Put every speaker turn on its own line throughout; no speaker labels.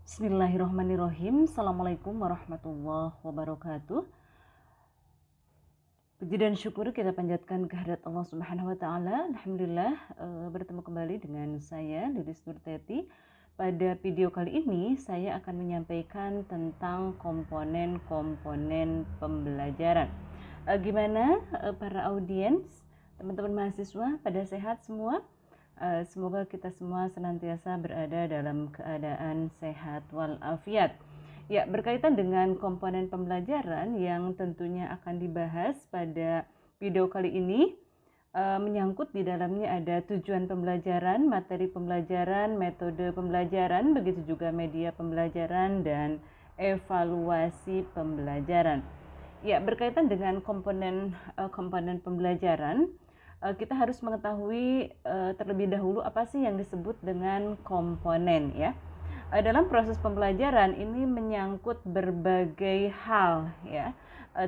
Bismillahirrahmanirrahim. Assalamualaikum warahmatullahi wabarakatuh. Puji dan syukur kita panjatkan kehadirat Allah Subhanahu wa taala. Alhamdulillah bertemu kembali dengan saya Lilis Nurteti. Pada video kali ini saya akan menyampaikan tentang komponen-komponen pembelajaran. Gimana para audiens, teman-teman mahasiswa pada sehat semua? Semoga kita semua senantiasa berada dalam keadaan sehat walafiat. Ya, berkaitan dengan komponen pembelajaran yang tentunya akan dibahas pada video kali ini, menyangkut di dalamnya ada tujuan pembelajaran, materi pembelajaran, metode pembelajaran, begitu juga media pembelajaran dan evaluasi pembelajaran. Ya, berkaitan dengan komponen pembelajaran, kita harus mengetahui terlebih dahulu apa sih yang disebut dengan komponen ya. Dalam proses pembelajaran ini menyangkut berbagai hal ya,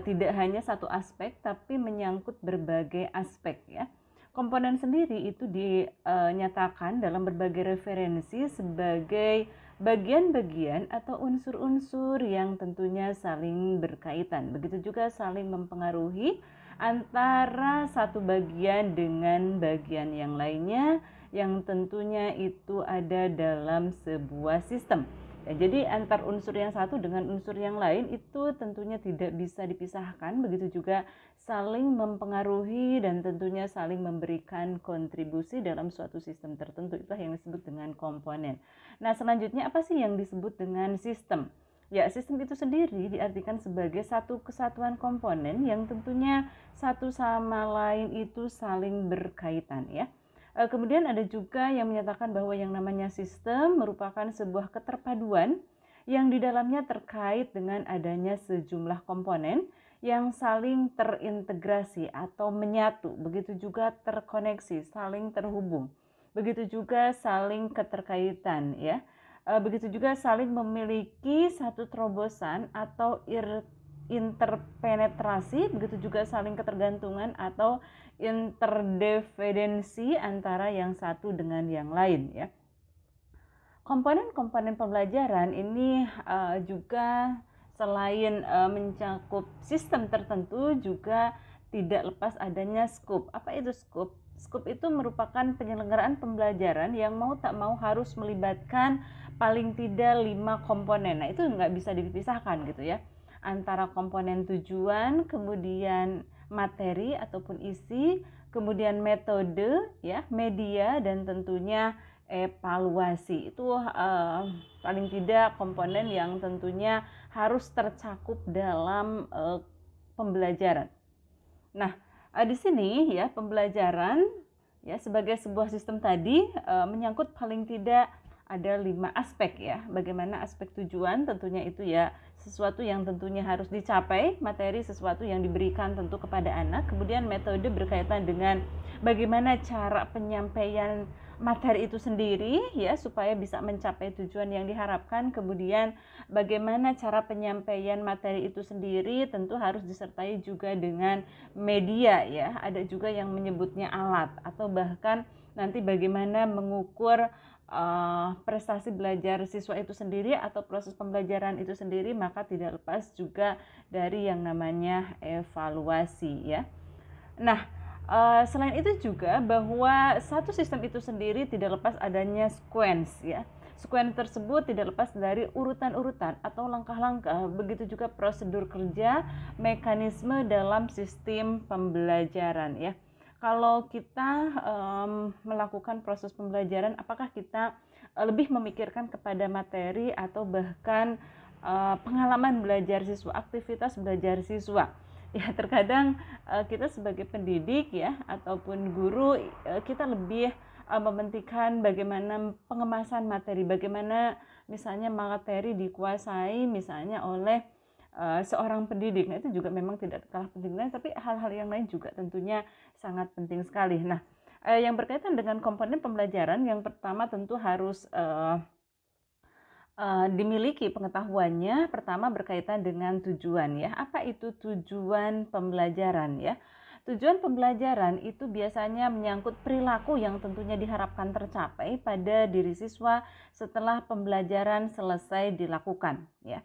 tidak hanya satu aspek tapi menyangkut berbagai aspek ya. Komponen sendiri itu dinyatakan dalam berbagai referensi sebagai bagian-bagian atau unsur-unsur yang tentunya saling berkaitan, begitu juga saling mempengaruhi antara satu bagian dengan bagian yang lainnya, yang tentunya itu ada dalam sebuah sistem. Ya, jadi antar unsur yang satu dengan unsur yang lain itu tentunya tidak bisa dipisahkan, begitu juga saling mempengaruhi dan tentunya saling memberikan kontribusi dalam suatu sistem tertentu. Itulah yang disebut dengan komponen. Nah, selanjutnya apa sih yang disebut dengan sistem? Ya, sistem itu sendiri diartikan sebagai satu kesatuan komponen yang tentunya satu sama lain itu saling berkaitan ya. Kemudian ada juga yang menyatakan bahwa yang namanya sistem merupakan sebuah keterpaduan yang di dalamnya terkait dengan adanya sejumlah komponen yang saling terintegrasi atau menyatu, begitu juga terkoneksi, saling terhubung, begitu juga saling keterkaitan ya. Begitu juga saling memiliki satu terobosan atau interpenetrasi, begitu juga saling ketergantungan atau interdependensi antara yang satu dengan yang lain ya. Komponen-komponen pembelajaran ini juga selain mencakup sistem tertentu juga tidak lepas adanya scope. Apa itu scope? Scope itu merupakan penyelenggaraan pembelajaran yang mau tak mau harus melibatkan paling tidak 5 komponen. Nah, itu nggak bisa dipisahkan gitu ya. Antara komponen tujuan, kemudian materi ataupun isi, kemudian metode ya, media, dan tentunya evaluasi. Itu paling tidak komponen yang tentunya harus tercakup dalam pembelajaran. Nah, di sini ya pembelajaran ya sebagai sebuah sistem tadi menyangkut paling tidak ada 5 aspek ya. Bagaimana aspek tujuan, tentunya itu ya sesuatu yang tentunya harus dicapai, materi sesuatu yang diberikan tentu kepada anak. Kemudian metode berkaitan dengan bagaimana cara penyampaian materi itu sendiri ya supaya bisa mencapai tujuan yang diharapkan. Kemudian bagaimana cara penyampaian materi itu sendiri tentu harus disertai juga dengan media ya. Ada juga yang menyebutnya alat atau bahkan nanti bagaimana mengukur prestasi belajar siswa itu sendiri atau proses pembelajaran itu sendiri, maka tidak lepas juga dari yang namanya evaluasi ya. Nah, selain itu juga bahwa satu sistem itu sendiri tidak lepas adanya sequence ya. Sequence tersebut tidak lepas dari urutan-urutan atau langkah-langkah, begitu juga prosedur kerja, mekanisme dalam sistem pembelajaran ya. Kalau kita melakukan proses pembelajaran, apakah kita lebih memikirkan kepada materi atau bahkan pengalaman belajar siswa, aktivitas belajar siswa? Ya, terkadang kita sebagai pendidik ya ataupun guru kita lebih mementingkan bagaimana pengemasan materi, bagaimana misalnya materi dikuasai misalnya oleh seorang pendidik. Nah, itu juga memang tidak kalah pentingnya, tapi hal-hal yang lain juga tentunya sangat penting sekali. Nah, yang berkaitan dengan komponen pembelajaran, yang pertama tentu harus dimiliki pengetahuannya. Pertama berkaitan dengan tujuan ya. Apa itu tujuan pembelajaran ya? tujuan pembelajaran itu biasanya menyangkut perilaku yang tentunya diharapkan tercapai pada diri siswa setelah pembelajaran selesai dilakukan, ya.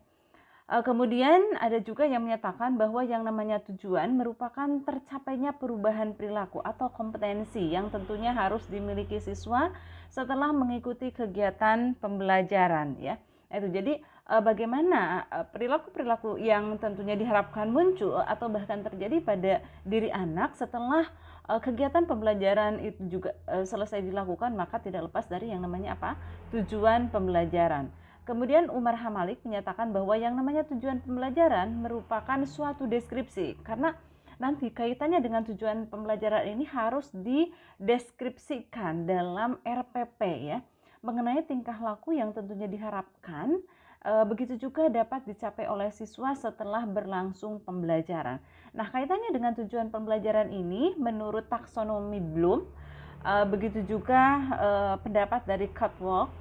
Kemudian ada juga yang menyatakan bahwa yang namanya tujuan merupakan tercapainya perubahan perilaku atau kompetensi yang tentunya harus dimiliki siswa setelah mengikuti kegiatan pembelajaran, ya. Itu jadi bagaimana perilaku-perilaku yang tentunya diharapkan muncul atau bahkan terjadi pada diri anak setelah kegiatan pembelajaran itu juga selesai dilakukan, maka tidak lepas dari yang namanya apa? Tujuan pembelajaran. Kemudian Umar Hamalik menyatakan bahwa yang namanya tujuan pembelajaran merupakan suatu deskripsi, karena nanti kaitannya dengan tujuan pembelajaran ini harus dideskripsikan dalam RPP, ya, mengenai tingkah laku yang tentunya diharapkan, begitu juga dapat dicapai oleh siswa setelah berlangsung pembelajaran. Nah, kaitannya dengan tujuan pembelajaran ini menurut taksonomi Bloom, begitu juga pendapat dari Caldwell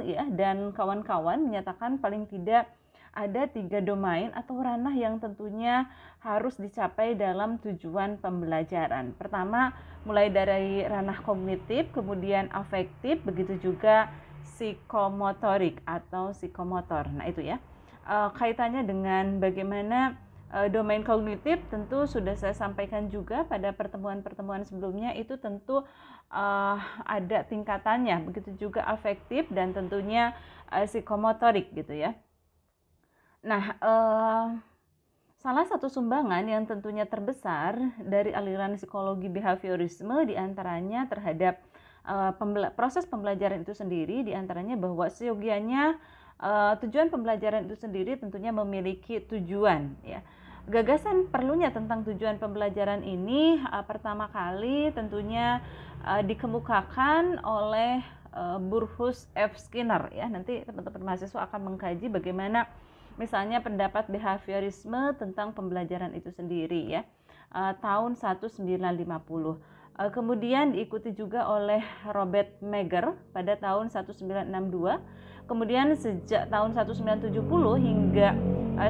ya dan kawan-kawan menyatakan paling tidak ada 3 domain atau ranah yang tentunya harus dicapai dalam tujuan pembelajaran. Pertama, mulai dari ranah kognitif, kemudian afektif, begitu juga psikomotorik atau psikomotor. Nah, itu ya. Kaitannya dengan bagaimana domain kognitif tentu sudah saya sampaikan juga pada pertemuan-pertemuan sebelumnya, itu tentu ada tingkatannya, begitu juga afektif dan tentunya psikomotorik gitu ya. Nah, salah satu sumbangan yang tentunya terbesar dari aliran psikologi behaviorisme diantaranya terhadap proses pembelajaran itu sendiri, diantaranya bahwa seyogianya tujuan pembelajaran itu sendiri tentunya memiliki tujuan, ya. Gagasan perlunya tentang tujuan pembelajaran ini pertama kali tentunya dikemukakan oleh Burrhus F. Skinner, ya. Nanti teman-teman mahasiswa akan mengkaji bagaimana misalnya pendapat behaviorisme tentang pembelajaran itu sendiri, ya, tahun 1950. Kemudian diikuti juga oleh Robert Meagher pada tahun 1962. Kemudian sejak tahun 1970 hingga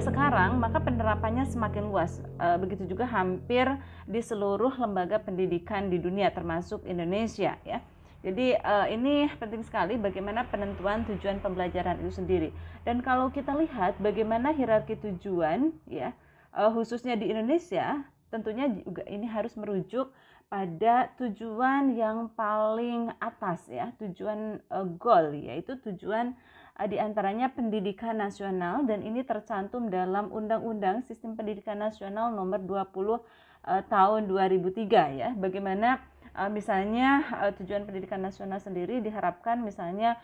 sekarang, maka penerapannya semakin luas. Begitu juga hampir di seluruh lembaga pendidikan di dunia termasuk Indonesia, ya. Jadi ini penting sekali bagaimana penentuan tujuan pembelajaran itu sendiri. Dan kalau kita lihat bagaimana hierarki tujuan, ya, khususnya di Indonesia, tentunya juga ini harus merujuk pada tujuan yang paling atas, ya, tujuan goal, yaitu tujuan diantaranya pendidikan nasional, dan ini tercantum dalam Undang-Undang Sistem Pendidikan Nasional nomor 20 tahun 2003, ya. Bagaimana misalnya tujuan pendidikan nasional sendiri diharapkan misalnya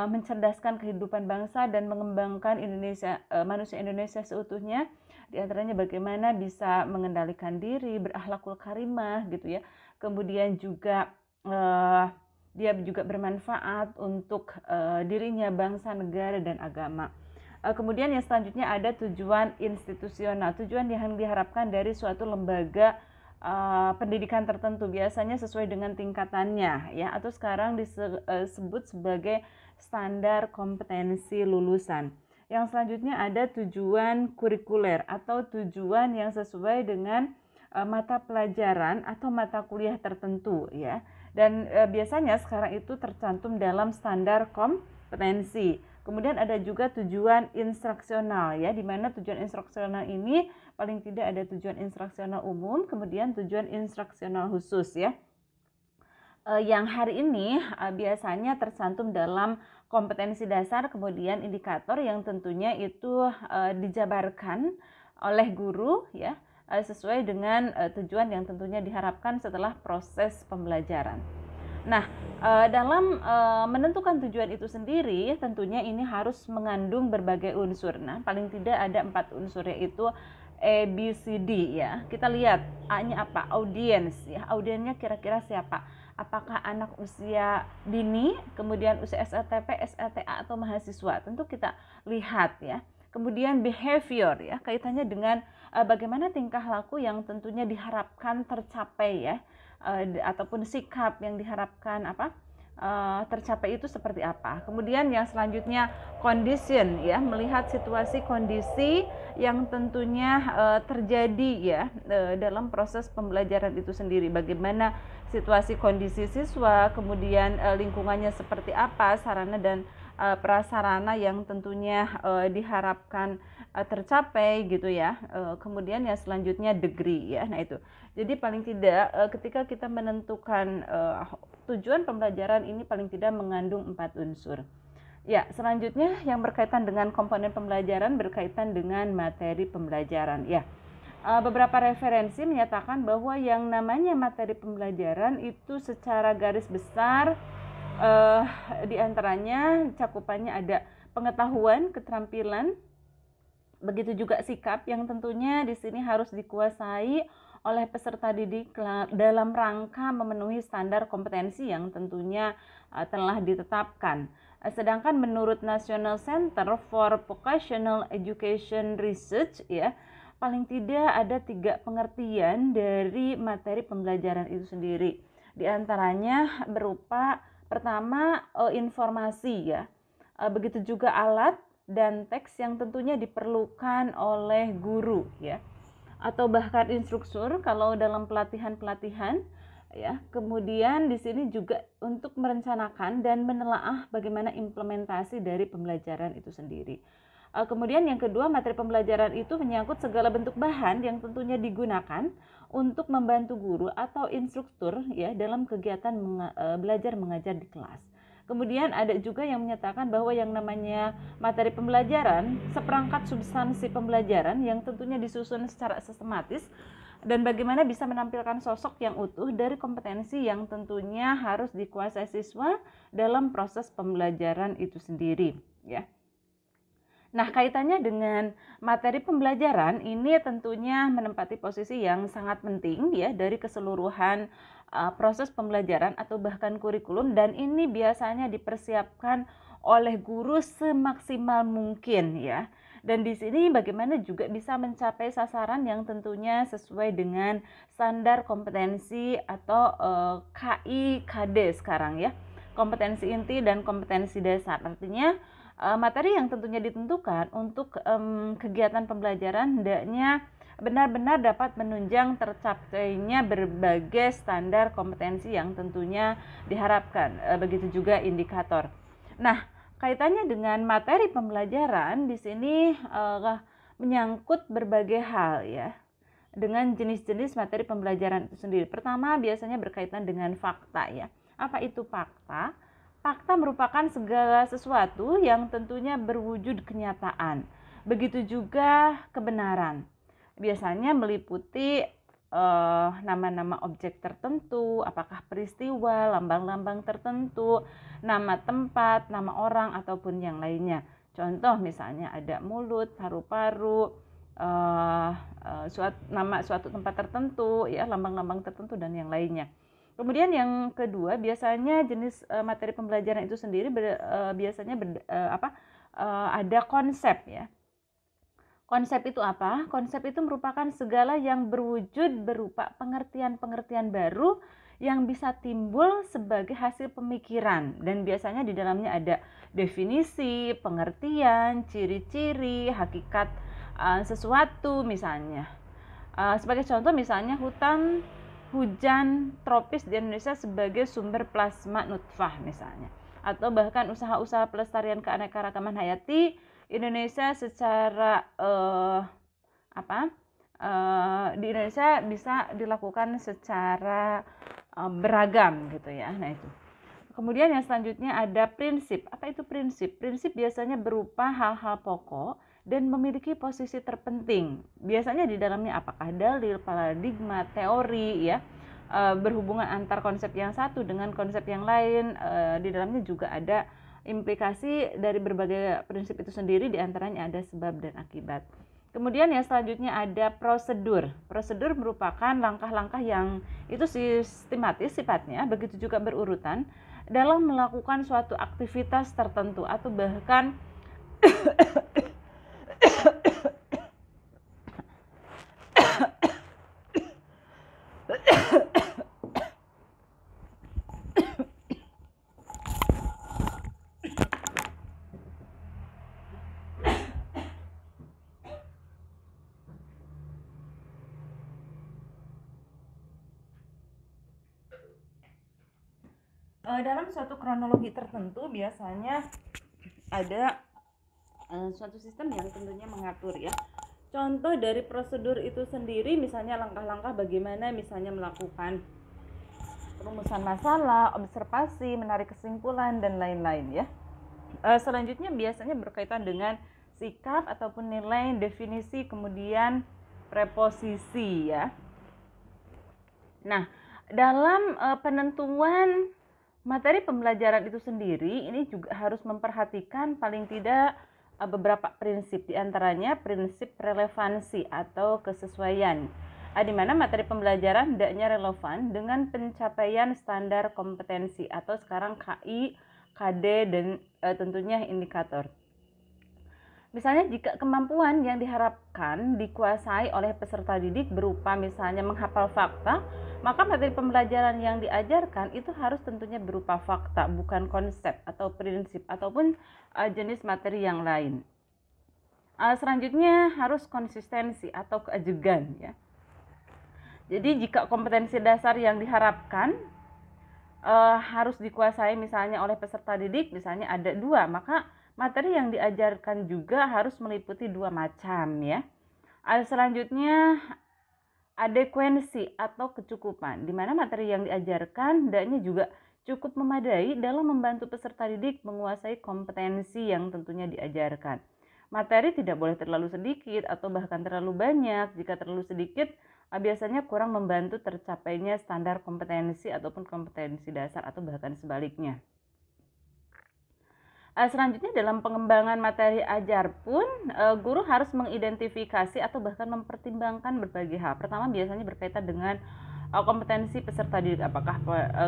mencerdaskan kehidupan bangsa dan mengembangkan manusia Indonesia seutuhnya, di antaranya bagaimana bisa mengendalikan diri, berakhlakul karimah gitu, ya. Kemudian juga dia juga bermanfaat untuk dirinya, bangsa, negara, dan agama. Kemudian yang selanjutnya ada tujuan institusional, tujuan yang diharapkan dari suatu lembaga pendidikan tertentu, biasanya sesuai dengan tingkatannya, ya, atau sekarang disebut sebagai standar kompetensi lulusan. Yang selanjutnya ada tujuan kurikuler atau tujuan yang sesuai dengan mata pelajaran atau mata kuliah tertentu, ya. Dan biasanya sekarang itu tercantum dalam standar kompetensi. Kemudian ada juga tujuan instruksional, ya, di mana tujuan instruksional ini paling tidak ada tujuan instruksional umum, kemudian tujuan instruksional khusus, ya. Yang hari ini biasanya tercantum dalam kompetensi dasar, kemudian indikator yang tentunya itu dijabarkan oleh guru, ya, sesuai dengan tujuan yang tentunya diharapkan setelah proses pembelajaran. Nah, dalam menentukan tujuan itu sendiri, tentunya ini harus mengandung berbagai unsur. Nah, paling tidak ada 4 unsur, yaitu A, B, C, D, ya. Kita lihat A-nya apa? Audiens, ya. Audiensnya kira-kira siapa? Apakah anak usia dini, kemudian usia SLTP, SLTA, atau mahasiswa? Tentu kita lihat, ya. Kemudian behavior, ya, kaitannya dengan bagaimana tingkah laku yang tentunya diharapkan tercapai, ya, ataupun sikap yang diharapkan tercapai itu seperti apa. Kemudian yang selanjutnya condition ya, melihat situasi kondisi yang tentunya terjadi ya dalam proses pembelajaran itu sendiri. Bagaimana situasi kondisi siswa, kemudian lingkungannya seperti apa, sarana dan prasarana yang tentunya diharapkan tercapai gitu ya. Kemudian yang selanjutnya degree ya. Nah itu. Jadi paling tidak ketika kita menentukan tujuan pembelajaran ini paling tidak mengandung 4 unsur. Ya, selanjutnya yang berkaitan dengan komponen pembelajaran berkaitan dengan materi pembelajaran. Ya, beberapa referensi menyatakan bahwa yang namanya materi pembelajaran itu secara garis besar diantaranya cakupannya ada pengetahuan, keterampilan, begitu juga sikap yang tentunya di sini harus dikuasai oleh peserta didik dalam rangka memenuhi standar kompetensi yang tentunya telah ditetapkan. Sedangkan menurut National Center for Vocational Education Research ya, paling tidak ada 3 pengertian dari materi pembelajaran itu sendiri. Di antaranya berupa pertama informasi ya, begitu juga alat dan teks yang tentunya diperlukan oleh guru ya, atau bahkan instruktur kalau dalam pelatihan-pelatihan ya. Kemudian di sini juga untuk merencanakan dan menelaah bagaimana implementasi dari pembelajaran itu sendiri. Kemudian yang kedua, materi pembelajaran itu menyangkut segala bentuk bahan yang tentunya digunakan untuk membantu guru atau instruktur ya dalam kegiatan belajar mengajar di kelas. Kemudian ada juga yang menyatakan bahwa yang namanya materi pembelajaran seperangkat substansi pembelajaran yang tentunya disusun secara sistematis dan bagaimana bisa menampilkan sosok yang utuh dari kompetensi yang tentunya harus dikuasai siswa dalam proses pembelajaran itu sendiri ya. Nah, kaitannya dengan materi pembelajaran ini tentunya menempati posisi yang sangat penting ya dari keseluruhan proses pembelajaran atau bahkan kurikulum, dan ini biasanya dipersiapkan oleh guru semaksimal mungkin ya. Dan di sini bagaimana juga bisa mencapai sasaran yang tentunya sesuai dengan standar kompetensi atau KIKD sekarang ya. Kompetensi inti dan kompetensi dasar. Artinya materi yang tentunya ditentukan untuk kegiatan pembelajaran hendaknya benar-benar dapat menunjang tercapainya berbagai standar kompetensi yang tentunya diharapkan. Begitu juga indikator. Nah, kaitannya dengan materi pembelajaran di sini menyangkut berbagai hal ya. Dengan jenis-jenis materi pembelajaran itu sendiri. Pertama, biasanya berkaitan dengan fakta ya. Apa itu fakta? Fakta merupakan segala sesuatu yang tentunya berwujud kenyataan. Begitu juga kebenaran. Biasanya meliputi nama-nama objek tertentu, apakah peristiwa, lambang-lambang tertentu, nama tempat, nama orang, ataupun yang lainnya. Contoh misalnya ada mulut, paru-paru, nama suatu tempat tertentu, ya, lambang-lambang tertentu dan yang lainnya. Kemudian yang kedua, biasanya jenis materi pembelajaran itu sendiri biasanya ada konsep ya. Konsep itu apa? Konsep itu merupakan segala yang berwujud berupa pengertian-pengertian baru yang bisa timbul sebagai hasil pemikiran, dan biasanya di dalamnya ada definisi, pengertian, ciri-ciri, hakikat sesuatu misalnya. Sebagai contoh misalnya hujan tropis di Indonesia sebagai sumber plasma nutfah misalnya, atau bahkan usaha-usaha pelestarian keanekaragaman hayati Indonesia secara di Indonesia bisa dilakukan secara beragam gitu ya. Nah itu. Kemudian yang selanjutnya ada prinsip. Apa itu prinsip? Prinsip biasanya berupa hal-hal pokok dan memiliki posisi terpenting. Biasanya di dalamnya apakah dalil, paradigma, teori ya. Berhubungan antar konsep yang satu dengan konsep yang lain. Di dalamnya juga ada implikasi dari berbagai prinsip itu sendiri, diantaranya ada sebab dan akibat. Kemudian yang selanjutnya ada prosedur. Prosedur merupakan langkah-langkah yang itu sistematis sifatnya, begitu juga berurutan dalam melakukan suatu aktivitas tertentu atau bahkan Dalam suatu kronologi tertentu biasanya ada suatu sistem yang tentunya mengatur ya. Contoh dari prosedur itu sendiri misalnya langkah-langkah bagaimana misalnya melakukan perumusan masalah, observasi, menarik kesimpulan dan lain-lain ya. Selanjutnya biasanya berkaitan dengan sikap ataupun nilai, definisi, kemudian preposisi ya. Nah, dalam penentuan materi pembelajaran itu sendiri ini juga harus memperhatikan paling tidak beberapa prinsip, diantaranya prinsip relevansi atau kesesuaian, di mana materi pembelajaran hendaknya relevan dengan pencapaian standar kompetensi atau sekarang KI, KD dan tentunya indikator. Misalnya jika kemampuan yang diharapkan dikuasai oleh peserta didik berupa misalnya menghafal fakta, maka materi pembelajaran yang diajarkan itu harus tentunya berupa fakta, bukan konsep atau prinsip ataupun jenis materi yang lain. Selanjutnya harus konsistensi atau keajegan ya. Jadi jika kompetensi dasar yang diharapkan harus dikuasai misalnya oleh peserta didik, misalnya ada 2, maka materi yang diajarkan juga harus meliputi 2 macam ya. Selanjutnya adekuensi atau kecukupan, di mana materi yang diajarkan hendaknya juga cukup memadai dalam membantu peserta didik menguasai kompetensi yang tentunya diajarkan. Materi tidak boleh terlalu sedikit atau bahkan terlalu banyak. Jika terlalu sedikit, biasanya kurang membantu tercapainya standar kompetensi ataupun kompetensi dasar atau bahkan sebaliknya. Selanjutnya dalam pengembangan materi ajar pun guru harus mengidentifikasi atau bahkan mempertimbangkan berbagai hal. Pertama biasanya berkaitan dengan kompetensi peserta didik, apakah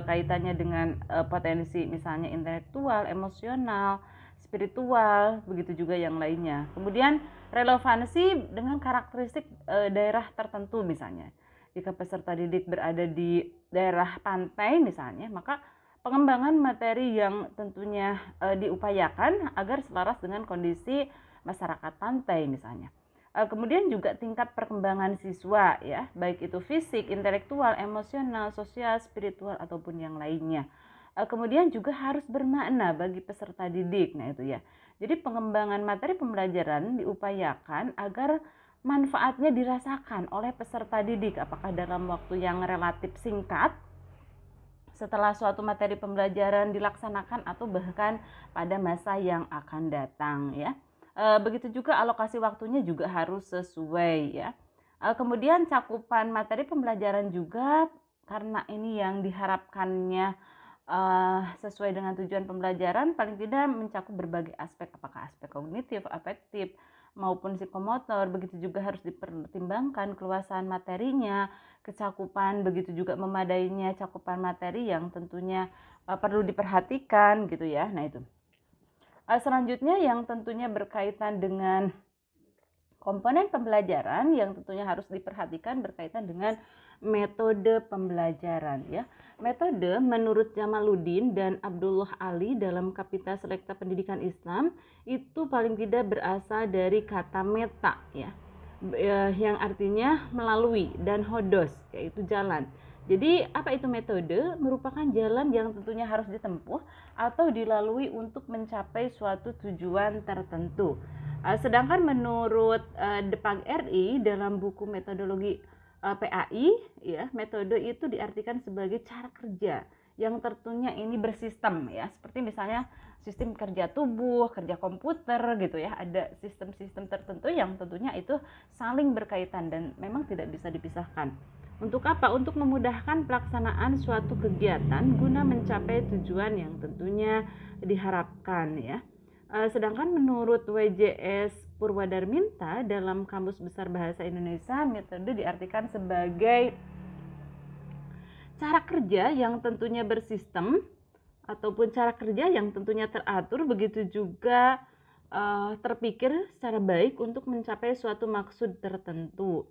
kaitannya dengan potensi misalnya intelektual, emosional, spiritual, begitu juga yang lainnya. Kemudian relevansi dengan karakteristik daerah tertentu misalnya. Jika peserta didik berada di daerah pantai misalnya, maka pengembangan materi yang tentunya diupayakan agar selaras dengan kondisi masyarakat pantai misalnya. Kemudian juga tingkat perkembangan siswa ya, baik itu fisik, intelektual, emosional, sosial, spiritual ataupun yang lainnya. Kemudian juga harus bermakna bagi peserta didik. Nah itu ya. Jadi pengembangan materi pembelajaran diupayakan agar manfaatnya dirasakan oleh peserta didik, apakah dalam waktu yang relatif singkat setelah suatu materi pembelajaran dilaksanakan atau bahkan pada masa yang akan datang ya. Begitu juga alokasi waktunya juga harus sesuai ya. Kemudian cakupan materi pembelajaran juga karena ini yang diharapkannya sesuai dengan tujuan pembelajaran, paling tidak mencakup berbagai aspek, apakah aspek kognitif, afektif maupun psikomotor. Begitu juga harus dipertimbangkan keluasan materinya, kecakupan, begitu juga memadainya cakupan materi yang tentunya perlu diperhatikan gitu ya. Nah itu. Selanjutnya yang tentunya berkaitan dengan komponen pembelajaran yang tentunya harus diperhatikan berkaitan dengan metode pembelajaran ya. Metode menurut Jamaluddin dan Abdullah Ali dalam Kapita Selekta Pendidikan Islam itu paling tidak berasal dari kata meta ya, yang artinya melalui, dan hodos yaitu jalan. Jadi apa itu metode? Merupakan jalan yang tentunya harus ditempuh atau dilalui untuk mencapai suatu tujuan tertentu. Sedangkan menurut Depag RI dalam buku metodologi PAI ya, metode itu diartikan sebagai cara kerja yang tentunya ini bersistem ya, seperti misalnya sistem kerja tubuh, kerja komputer gitu ya. Ada sistem-sistem tertentu yang tentunya itu saling berkaitan dan memang tidak bisa dipisahkan. Untuk apa? Untuk memudahkan pelaksanaan suatu kegiatan guna mencapai tujuan yang tentunya diharapkan ya. Sedangkan menurut WJS Purwadarminta dalam Kamus Besar Bahasa Indonesia, metode diartikan sebagai cara kerja yang tentunya bersistem ataupun cara kerja yang tentunya teratur, begitu juga terpikir secara baik untuk mencapai suatu maksud tertentu.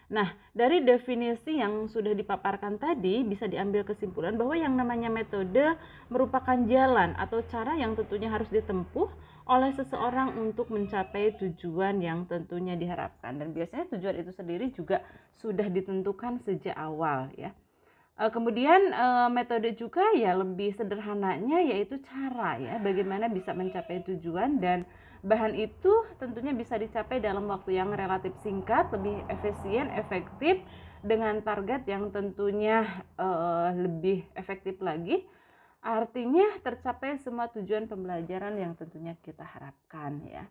Nah, dari definisi yang sudah dipaparkan tadi bisa diambil kesimpulan bahwa yang namanya metode merupakan jalan atau cara yang tentunya harus ditempuh oleh seseorang untuk mencapai tujuan yang tentunya diharapkan. Dan biasanya tujuan itu sendiri juga sudah ditentukan sejak awal ya. Kemudian metode juga ya lebih sederhananya yaitu cara ya bagaimana bisa mencapai tujuan, dan bahan itu tentunya bisa dicapai dalam waktu yang relatif singkat, lebih efisien, efektif, dengan target yang tentunya lebih efektif lagi. Artinya tercapai semua tujuan pembelajaran yang tentunya kita harapkan ya.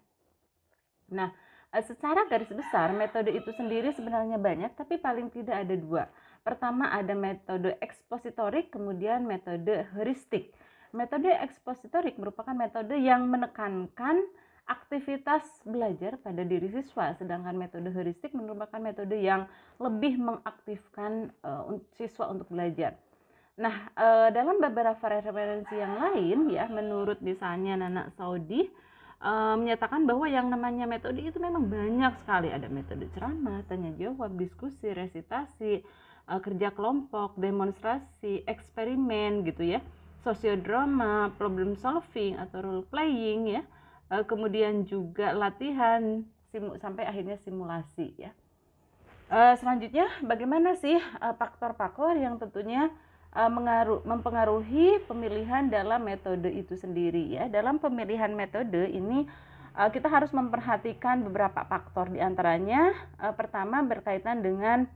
Nah, secara garis besar metode itu sendiri sebenarnya banyak, tapi paling tidak ada dua. Pertama ada metode ekspositorik, kemudian metode heuristik. Metode ekspositorik merupakan metode yang menekankan aktivitas belajar pada diri siswa, sedangkan metode heuristik merupakan metode yang lebih mengaktifkan siswa untuk belajar. Nah, dalam beberapa referensi yang lain ya, menurut misalnya Nana Saudi menyatakan bahwa yang namanya metode itu memang banyak sekali. Ada metode ceramah, tanya jawab, diskusi, resitasi, kerja kelompok, demonstrasi, eksperimen gitu ya, sosiodrama, problem solving atau role playing ya, kemudian juga latihan sampai akhirnya simulasi ya. Selanjutnya bagaimana sih faktor-faktor yang tentunya mempengaruhi pemilihan dalam metode itu sendiri ya. Dalam pemilihan metode ini kita harus memperhatikan beberapa faktor, diantaranya pertama berkaitan dengan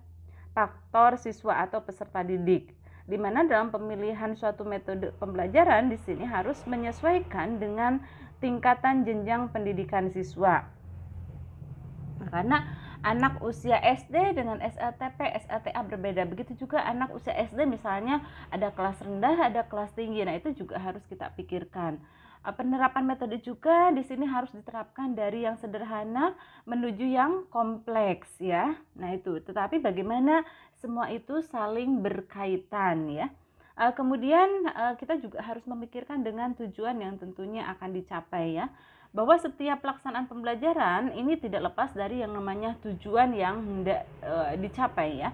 faktor siswa atau peserta didik, di mana dalam pemilihan suatu metode pembelajaran di sini harus menyesuaikan dengan tingkatan jenjang pendidikan siswa. Karena anak usia SD dengan SLTP, SLTA berbeda. Begitu juga anak usia SD misalnya ada kelas rendah, ada kelas tinggi. Nah, itu juga harus kita pikirkan. Penerapan metode juga di sini harus diterapkan dari yang sederhana menuju yang kompleks ya. Nah, itu. Tetapi bagaimana semua itu saling berkaitan ya. Kemudian kita juga harus memikirkan dengan tujuan yang tentunya akan dicapai ya, bahwa setiap pelaksanaan pembelajaran ini tidak lepas dari yang namanya tujuan yang hendak dicapai ya.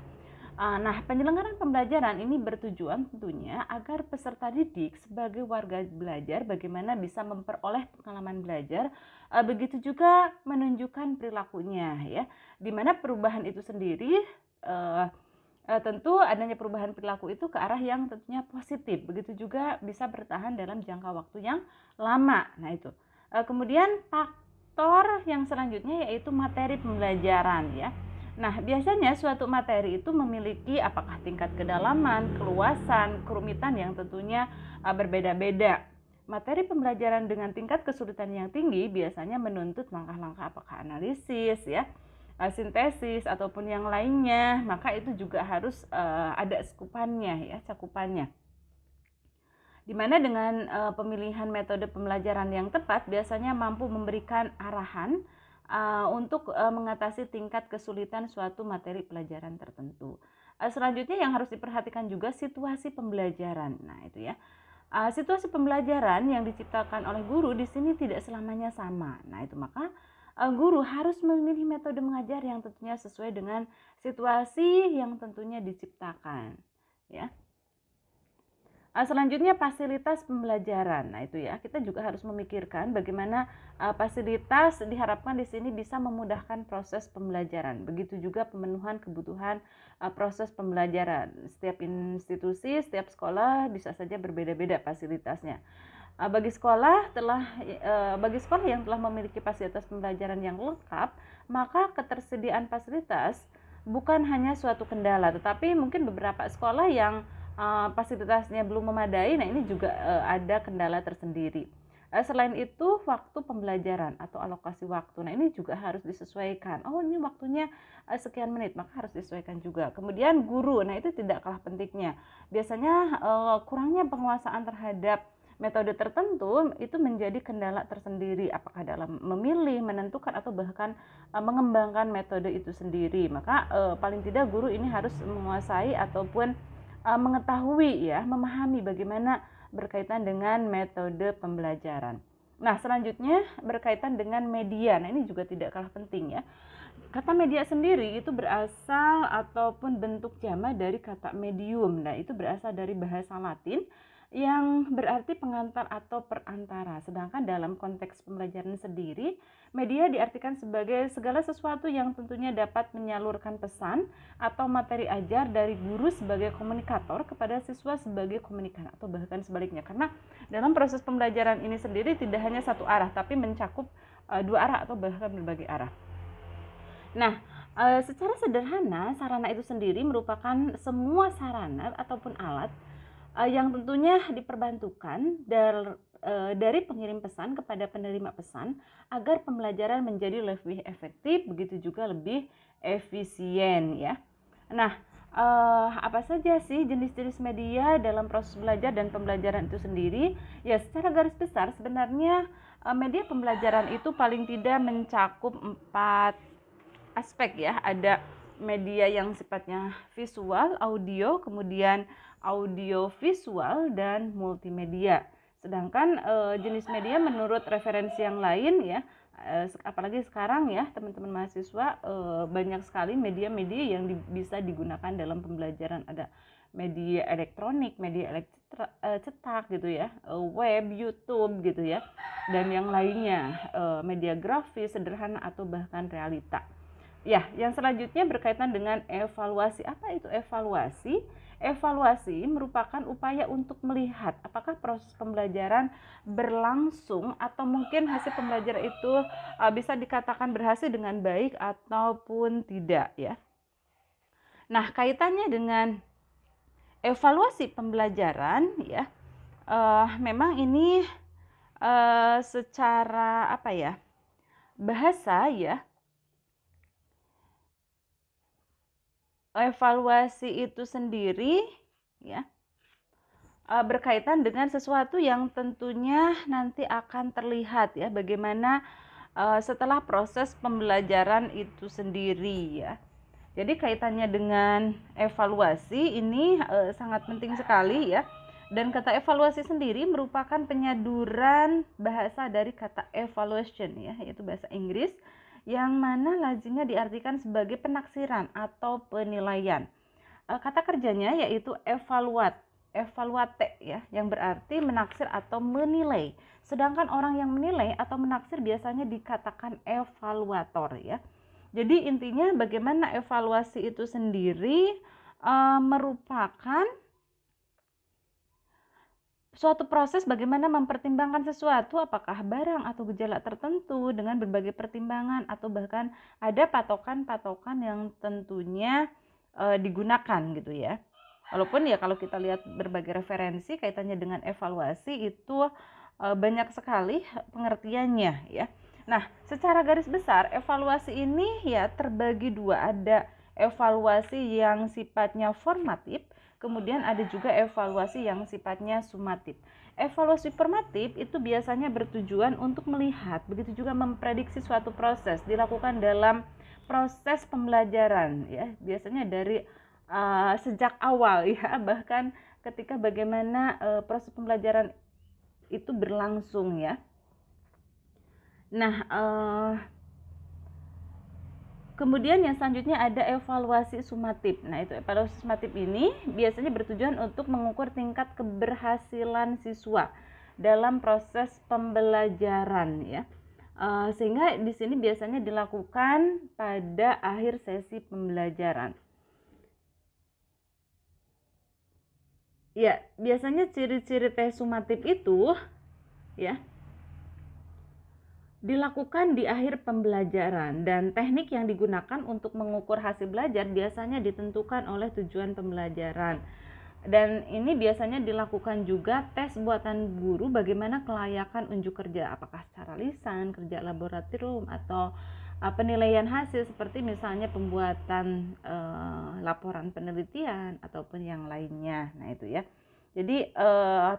Nah, penyelenggaraan pembelajaran ini bertujuan tentunya agar peserta didik sebagai warga belajar bagaimana bisa memperoleh pengalaman belajar, begitu juga menunjukkan perilakunya ya, dimana perubahan itu sendiri tentu adanya perubahan perilaku itu ke arah yang tentunya positif, begitu juga bisa bertahan dalam jangka waktu yang lama. Nah, itu. Kemudian faktor yang selanjutnya yaitu materi pembelajaran ya. Nah, biasanya suatu materi itu memiliki apakah tingkat kedalaman, keluasan, kerumitan yang tentunya berbeda-beda. Materi pembelajaran dengan tingkat kesulitan yang tinggi biasanya menuntut langkah-langkah apakah analisis ya, sintesis ataupun yang lainnya, maka itu juga harus ada skupannya ya, cakupannya. Dimana dengan pemilihan metode pembelajaran yang tepat biasanya mampu memberikan arahan untuk mengatasi tingkat kesulitan suatu materi pelajaran tertentu. Selanjutnya yang harus diperhatikan juga situasi pembelajaran. Nah, itu ya. Situasi pembelajaran yang diciptakan oleh guru di sini tidak selamanya sama. Nah, itu maka guru harus memilih metode mengajar yang tentunya sesuai dengan situasi yang tentunya diciptakan, ya. Selanjutnya fasilitas pembelajaran. Nah, itu ya, kita juga harus memikirkan bagaimana fasilitas diharapkan di sini bisa memudahkan proses pembelajaran. Begitu juga pemenuhan kebutuhan proses pembelajaran. Setiap institusi, setiap sekolah bisa saja berbeda-beda fasilitasnya. Bagi sekolah yang telah memiliki fasilitas pembelajaran yang lengkap, maka ketersediaan fasilitas bukan hanya suatu kendala, tetapi mungkin beberapa sekolah yang fasilitasnya belum memadai, nah ini juga ada kendala tersendiri. Selain itu, waktu pembelajaran atau alokasi waktu, nah ini juga harus disesuaikan. Oh, ini waktunya sekian menit, maka harus disesuaikan juga. Kemudian guru, nah itu tidak kalah pentingnya. Biasanya kurangnya penguasaan terhadap metode tertentu itu menjadi kendala tersendiri, apakah dalam memilih, menentukan, atau bahkan mengembangkan metode itu sendiri. Maka paling tidak guru ini harus menguasai ataupun mengetahui ya, memahami bagaimana berkaitan dengan metode pembelajaran. Nah, selanjutnya berkaitan dengan media. Nah, ini juga tidak kalah penting ya. Kata media sendiri itu berasal ataupun bentuk jamak dari kata medium. Nah, itu berasal dari bahasa Latin yang berarti pengantar atau perantara. Sedangkan dalam konteks pembelajaran sendiri, media diartikan sebagai segala sesuatu yang tentunya dapat menyalurkan pesan atau materi ajar dari guru sebagai komunikator kepada siswa sebagai komunikan, atau bahkan sebaliknya. Karena dalam proses pembelajaran ini sendiri tidak hanya satu arah, tapi mencakup dua arah atau bahkan berbagai arah. Nah, secara sederhana, sarana itu sendiri merupakan semua sarana ataupun alat yang tentunya diperbantukan dari pengirim pesan kepada penerima pesan agar pembelajaran menjadi lebih efektif, begitu juga lebih efisien ya. Nah, apa saja sih jenis-jenis media dalam proses belajar dan pembelajaran itu sendiri? Ya, secara garis besar sebenarnya media pembelajaran itu paling tidak mencakup 4 aspek ya. Ada media yang sifatnya visual, audio, kemudian audio visual, dan multimedia. Sedangkan jenis media menurut referensi yang lain ya, apalagi sekarang ya teman-teman mahasiswa, banyak sekali media-media yang bisa digunakan dalam pembelajaran. Ada media elektronik, media cetak gitu ya, web, YouTube gitu ya, dan yang lainnya, media grafis sederhana atau bahkan realita. Ya, yang selanjutnya berkaitan dengan evaluasi. Apa itu evaluasi? Evaluasi merupakan upaya untuk melihat apakah proses pembelajaran berlangsung atau mungkin hasil pembelajaran itu bisa dikatakan berhasil dengan baik ataupun tidak ya. Nah, kaitannya dengan evaluasi pembelajaran ya, memang ini secara apa ya, bahasa ya, evaluasi itu sendiri ya berkaitan dengan sesuatu yang tentunya nanti akan terlihat ya, bagaimana setelah proses pembelajaran itu sendiri ya. Jadi kaitannya dengan evaluasi ini sangat penting sekali ya. Dan kata evaluasi sendiri merupakan penyaduran bahasa dari kata evaluation ya, yaitu bahasa Inggris, yang mana lazimnya diartikan sebagai penaksiran atau penilaian. Kata kerjanya yaitu evaluate ya, yang berarti menaksir atau menilai. Sedangkan orang yang menilai atau menaksir biasanya dikatakan evaluator ya. Jadi intinya bagaimana evaluasi itu sendiri merupakan suatu proses bagaimana mempertimbangkan sesuatu, apakah barang atau gejala tertentu dengan berbagai pertimbangan, atau bahkan ada patokan-patokan yang tentunya digunakan gitu ya. Walaupun ya kalau kita lihat berbagai referensi kaitannya dengan evaluasi itu banyak sekali pengertiannya ya. Nah, secara garis besar evaluasi ini ya terbagi dua. Ada evaluasi yang sifatnya formatif, kemudian ada juga evaluasi yang sifatnya sumatif. Evaluasi formatif itu biasanya bertujuan untuk melihat, begitu juga memprediksi suatu proses dilakukan dalam proses pembelajaran ya. Biasanya dari sejak awal ya, bahkan ketika bagaimana proses pembelajaran itu berlangsung ya. Nah, kemudian yang selanjutnya ada evaluasi sumatif. Nah, itu evaluasi sumatif ini biasanya bertujuan untuk mengukur tingkat keberhasilan siswa dalam proses pembelajaran ya. Sehingga di sini biasanya dilakukan pada akhir sesi pembelajaran. Ya, biasanya ciri-ciri tes sumatif itu ya dilakukan di akhir pembelajaran, dan teknik yang digunakan untuk mengukur hasil belajar biasanya ditentukan oleh tujuan pembelajaran. Dan ini biasanya dilakukan juga tes buatan guru bagaimana kelayakan unjuk kerja, apakah secara lisan, kerja laboratorium, atau penilaian hasil seperti misalnya pembuatan laporan penelitian ataupun yang lainnya. Nah, itu ya. Jadi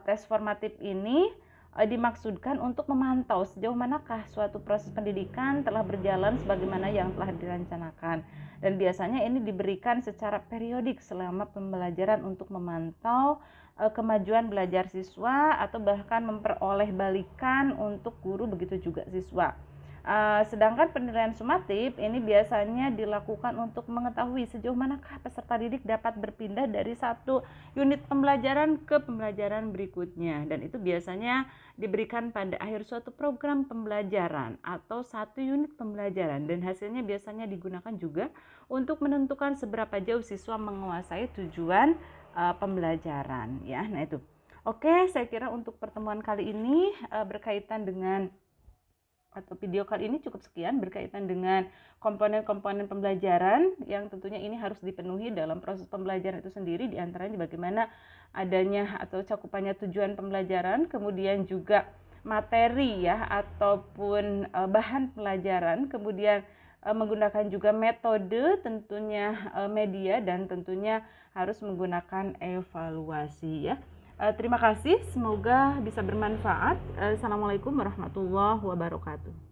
tes formatif ini dimaksudkan untuk memantau sejauh manakah suatu proses pendidikan telah berjalan sebagaimana yang telah direncanakan, dan biasanya ini diberikan secara periodik selama pembelajaran untuk memantau kemajuan belajar siswa atau bahkan memperoleh balikan untuk guru, begitu juga siswa. Sedangkan penilaian sumatif ini biasanya dilakukan untuk mengetahui sejauh manakah peserta didik dapat berpindah dari satu unit pembelajaran ke pembelajaran berikutnya, dan itu biasanya diberikan pada akhir suatu program pembelajaran atau satu unit pembelajaran, dan hasilnya biasanya digunakan juga untuk menentukan seberapa jauh siswa menguasai tujuan pembelajaran ya. Nah itu. Oke, saya kira untuk pertemuan kali ini berkaitan dengan atau video kali ini cukup sekian berkaitan dengan komponen-komponen pembelajaran yang tentunya ini harus dipenuhi dalam proses pembelajaran itu sendiri, diantaranya bagaimana adanya atau cakupannya tujuan pembelajaran, kemudian juga materi ya ataupun bahan pelajaran, kemudian menggunakan juga metode tentunya media, dan tentunya harus menggunakan evaluasi ya. Terima kasih, semoga bisa bermanfaat. Assalamualaikum warahmatullahi wabarakatuh.